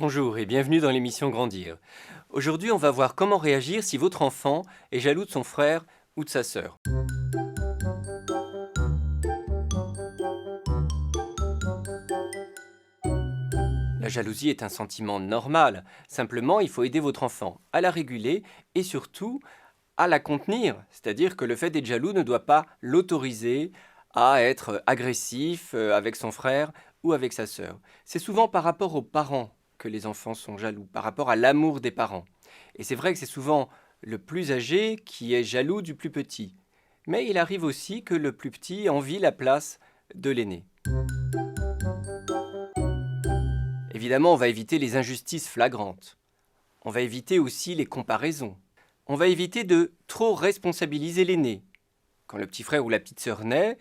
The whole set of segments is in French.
Bonjour et bienvenue dans l'émission Grandir. Aujourd'hui, on va voir comment réagir si votre enfant est jaloux de son frère ou de sa sœur. La jalousie est un sentiment normal. Simplement, il faut aider votre enfant à la réguler et surtout à la contenir. C'est-à-dire que le fait d'être jaloux ne doit pas l'autoriser à être agressif avec son frère ou avec sa sœur. C'est souvent par rapport aux parents que les enfants sont jaloux, par rapport à l'amour des parents. Et c'est vrai que c'est souvent le plus âgé qui est jaloux du plus petit. Mais il arrive aussi que le plus petit envie la place de l'aîné. Évidemment, on va éviter les injustices flagrantes. On va éviter aussi les comparaisons. On va éviter de trop responsabiliser l'aîné. Quand le petit frère ou la petite sœur naît,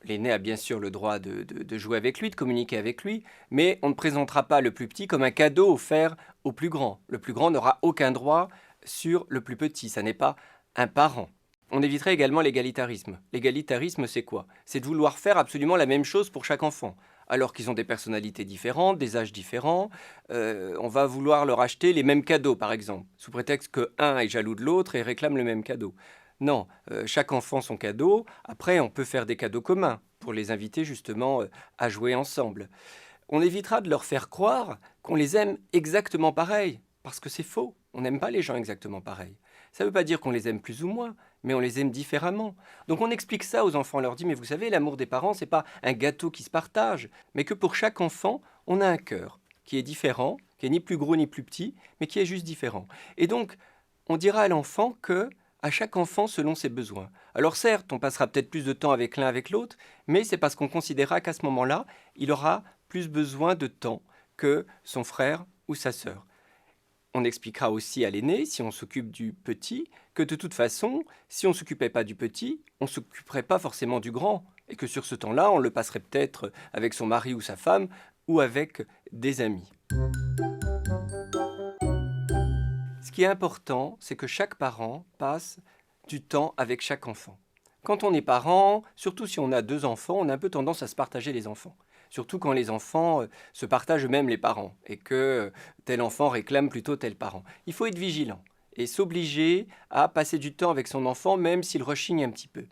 l'aîné a bien sûr le droit de jouer avec lui, de communiquer avec lui, mais on ne présentera pas le plus petit comme un cadeau offert au plus grand. Le plus grand n'aura aucun droit sur le plus petit, ça n'est pas un parent. On éviterait également l'égalitarisme. L'égalitarisme, c'est quoi? C'est de vouloir faire absolument la même chose pour chaque enfant, alors qu'ils ont des personnalités différentes, des âges différents. On va vouloir leur acheter les mêmes cadeaux, par exemple, sous prétexte qu'un est jaloux de l'autre et réclame le même cadeau. Non, chaque enfant son cadeau. Après, on peut faire des cadeaux communs pour les inviter justement à jouer ensemble. On évitera de leur faire croire qu'on les aime exactement pareil, parce que c'est faux. On n'aime pas les gens exactement pareils. Ça ne veut pas dire qu'on les aime plus ou moins, mais on les aime différemment. Donc on explique ça aux enfants, on leur dit, mais vous savez, l'amour des parents, c'est pas un gâteau qui se partage, mais que pour chaque enfant, on a un cœur qui est différent, qui est ni plus gros ni plus petit, mais qui est juste différent. Et donc, on dira à l'enfant que à chaque enfant selon ses besoins. Alors certes, on passera peut-être plus de temps avec l'un avec l'autre, mais c'est parce qu'on considérera qu'à ce moment-là, il aura plus besoin de temps que son frère ou sa sœur. On expliquera aussi à l'aîné, si on s'occupe du petit, que de toute façon, si on ne s'occupait pas du petit, on ne s'occuperait pas forcément du grand, et que sur ce temps-là, on le passerait peut-être avec son mari ou sa femme, ou avec des amis. Ce qui est important, c'est que chaque parent passe du temps avec chaque enfant. Quand on est parent, surtout si on a 2 enfants, on a un peu tendance à se partager les enfants. Surtout quand les enfants se partagent eux-mêmes les parents et que tel enfant réclame plutôt tel parent. Il faut être vigilant et s'obliger à passer du temps avec son enfant même s'il rechigne un petit peu.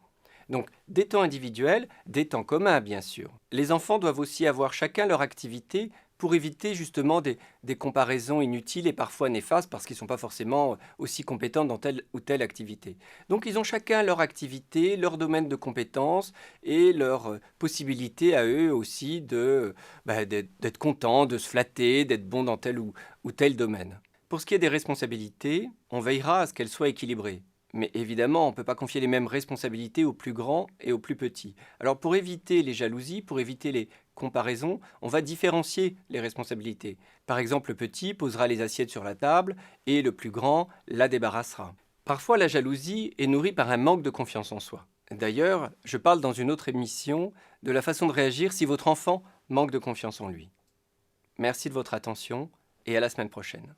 Donc des temps individuels, des temps communs bien sûr. Les enfants doivent aussi avoir chacun leur activité pour éviter justement des comparaisons inutiles et parfois néfastes parce qu'ils ne sont pas forcément aussi compétents dans telle ou telle activité. Donc ils ont chacun leur activité, leur domaine de compétences et leur possibilité à eux aussi d'être contents, de se flatter, d'être bons dans tel ou tel domaine. Pour ce qui est des responsabilités, on veillera à ce qu'elles soient équilibrées. Mais évidemment, on ne peut pas confier les mêmes responsabilités aux plus grands et aux plus petits. Alors pour éviter les jalousies, pour éviter les comparaisons, on va différencier les responsabilités. Par exemple, le petit posera les assiettes sur la table et le plus grand la débarrassera. Parfois, la jalousie est nourrie par un manque de confiance en soi. D'ailleurs, je parle dans une autre émission de la façon de réagir si votre enfant manque de confiance en lui. Merci de votre attention et à la semaine prochaine.